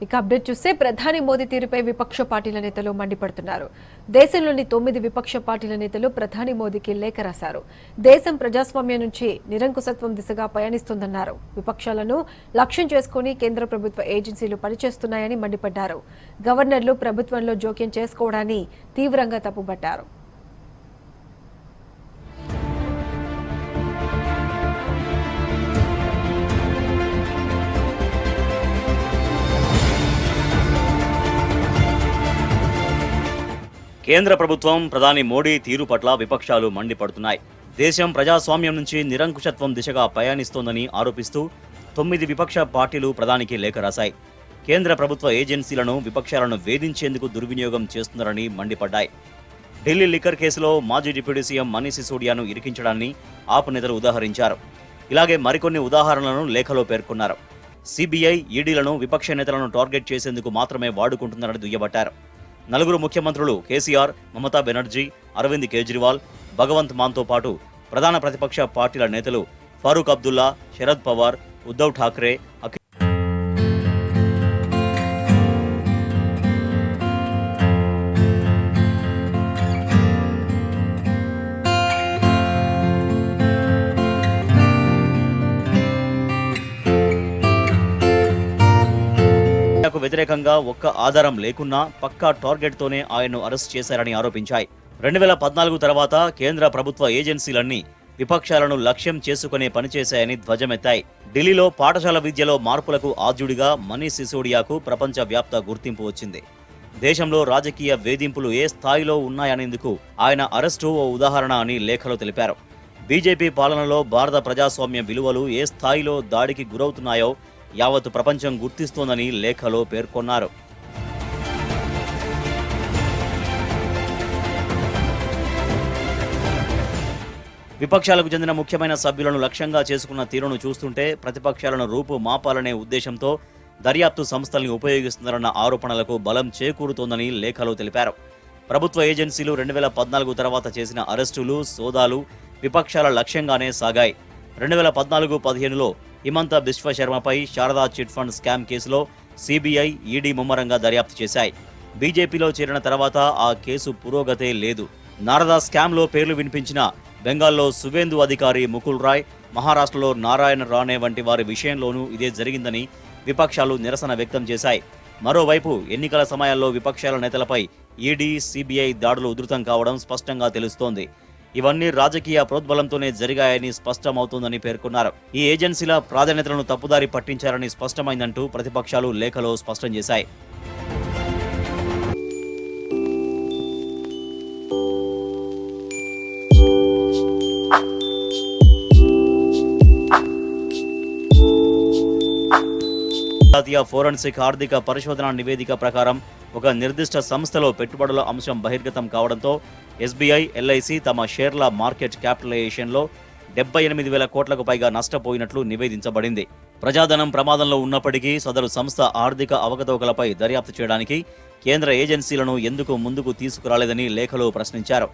ఇక అప్డేట్ చూస్తే ప్రధాని మోదీ తీరుపై విపక్ష పార్టీల నేతలు మండిపడుతున్నారు. దేశంలోని 9 విపక్ష పార్టీల నేతలు ప్రధాని మోదీకి లేఖ రాశారు. దేశం ప్రజాస్వామ్యం నుంచి నిరంకుశత్వం దిశగా పయనిస్తుందన్నారు. విపక్షాలను లక్ష్యం చేసుకుని కేంద్ర ప్రభుత్వ ఏజెన్సీలు పనిచేస్తున్నాయని మండిపడ్డారు. గవర్నర్లు ప్రభుత్వంలో జోక్యం చేసుకోవడాన్ని తీవ్రంగా తప్పుపట్టారు. కేంద్ర ప్రభుత్వం ప్రధాని మోడీ తీరు పట్ల విపక్షాలు మండిపడుతున్నాయి. దేశం ప్రజాస్వామ్యం నుంచి నిరంకుశత్వం దిశగా పయనిస్తోందని ఆరోపిస్తూ 9 విపక్ష పార్టీలు ప్రధానికి లేఖ రాశాయి. కేంద్ర ప్రభుత్వ ఏజెన్సీలను విపక్షాలను వేధించేందుకు దుర్వినియోగం చేస్తున్నారని మండిపడ్డాయి. ఢిల్లీ లిక్కర్ కేసులో మాజీ డిప్యూటీ సీఎం మనీష్ సిసోడియాను ఇరికించడాన్ని ఆప్ నేతలు ఉదాహరించారు. ఇలాగే మరికొన్ని ఉదాహరణలను లేఖలో పేర్కొన్నారు. సిబిఐ, ఈడీలను విపక్ష నేతలను టార్గెట్ చేసేందుకు మాత్రమే వాడుకుంటున్నారని దుయ్యబట్టారు. 4 ముఖ్యమంత్రులు కేసీఆర్, మమతా బెనర్జీ, అరవింద్ కేజ్రీవాల్, భగవంత్ మాన్తో పాటు ప్రధాన ప్రతిపక్ష పార్టీల నేతలు ఫారూక్ అబ్దుల్లా, శరద్ పవార్, ఉద్ధవ్ ఠాక్రే, వ్యతిరేకంగా ఒక్క ఆధారం లేకున్నా పక్కా టార్గెట్తోనే ఆయన్ను అరెస్ట్ చేశారని ఆరోపించాయి. 2014 తర్వాత కేంద్ర ప్రభుత్వ ఏజెన్సీలన్నీ విపక్షాలను లక్ష్యం చేసుకునే పనిచేశాయని ధ్వజమెత్తాయి. ఢిల్లీలో పాఠశాల విద్యలో మార్పులకు ఆద్యుడిగా మనీష్ సిసోడియాకు ప్రపంచవ్యాప్త గుర్తింపు వచ్చింది. దేశంలో రాజకీయ వేధింపులు ఏ స్థాయిలో ఉన్నాయనేందుకు ఆయన అరెస్టు ఓ ఉదాహరణ అని లేఖలో తెలిపారు. బీజేపీ పాలనలో భారత ప్రజాస్వామ్య విలువలు ఏ స్థాయిలో దాడికి గురవుతున్నాయో యావత్ ప్రపంచం గుర్తిస్తోందని లేఖలో పేర్కొన్నారు. విపక్షాలకు చెందిన ముఖ్యమైన సభ్యులను లక్ష్యంగా చేసుకున్న తీరును చూస్తుంటే ప్రతిపక్షాలను రూపు మాపాలనే ఉద్దేశంతో దర్యాప్తు సంస్థల్ని ఉపయోగిస్తున్నారన్న ఆరోపణలకు బలం చేకూరుతోందని లేఖలో తెలిపారు. ప్రభుత్వ ఏజెన్సీలు 2014 తర్వాత చేసిన అరెస్టులు, సోదాలు విపక్షాల లక్ష్యంగానే సాగాయి. 2014-15లో హిమంత బిశ్వ శర్మపై శారదా చిట్ ఫండ్ స్కామ్ కేసులో సిబిఐ, ఈడీ ముమ్మరంగా దర్యాప్తు చేశాయి. బీజేపీలో చేరిన తర్వాత ఆ కేసు పురోగతే లేదు. నారదా స్కామ్లో పేర్లు వినిపించిన బెంగాల్లో సువేందు అధికారి, ముకుల్ రాయ్, మహారాష్ట్రలో నారాయణ రాణే వంటి వారి విషయంలోనూ ఇదే జరిగిందని విపక్షాలు నిరసన వ్యక్తం చేశాయి. మరోవైపు ఎన్నికల సమయాల్లో విపక్షాల నేతలపై ఈడీ, సిబిఐ దాడులు ఉధృతం కావడం స్పష్టంగా తెలుస్తోంది. ఇవన్నీ రాజకీయ ప్రోద్బలంతోనే జరిగాయని స్పష్టమవుతోందని పేర్కొన్నారు. ఈ ఏజెన్సీల ప్రాధాన్యతలను తప్పుదారి పట్టించారని స్పష్టమైందంటూ ప్రతిపక్షాలు లేఖలో స్పష్టం చేశాయి. జాతీయ ఫోరెన్సిక్ ఆర్థిక పరిశోధన నివేదిక ప్రకారం ఒక నిర్దిష్ట సంస్థలో పెట్టుబడుల అంశం బహిర్గతం కావడంతో ఎస్బీఐ, ఎల్ఐసి తమ షేర్ల మార్కెట్ క్యాపిటలైజేషన్లో 78,000 కోట్లకు పైగా నష్టపోయినట్లు నివేదించబడింది. ప్రజాధనం ప్రమాదంలో ఉన్నప్పటికీ సదరు సంస్థ ఆర్థిక అవకతవకలపై దర్యాప్తు చేయడానికి కేంద్ర ఏజెన్సీలను ఎందుకు ముందుకు తీసుకురాలేదని లేఖలో ప్రశ్నించారు.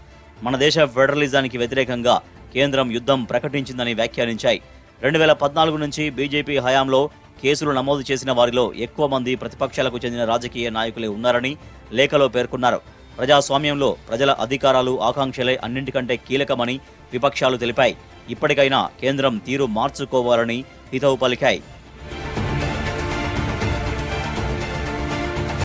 మన దేశ ఫెడరలిజానికి వ్యతిరేకంగా కేంద్రం యుద్ధం ప్రకటించిందని వ్యాఖ్యానించాయి. 2014 నుంచి బీజేపీ హయాంలో కేసులు నమోదు చేసిన వారిలో ఎక్కువ మంది ప్రతిపక్షాలకు చెందిన రాజకీయ నాయకులే ఉన్నారని లేఖలో పేర్కొన్నారు. ప్రజాస్వామ్యంలో ప్రజల అధికారాలు, ఆకాంక్షలే అన్నింటికంటే కీలకమని విపక్షాలు తెలిపాయి. ఇప్పటికైనా కేంద్రం తీరు మార్చుకోవాలని హితవు పలికాయి.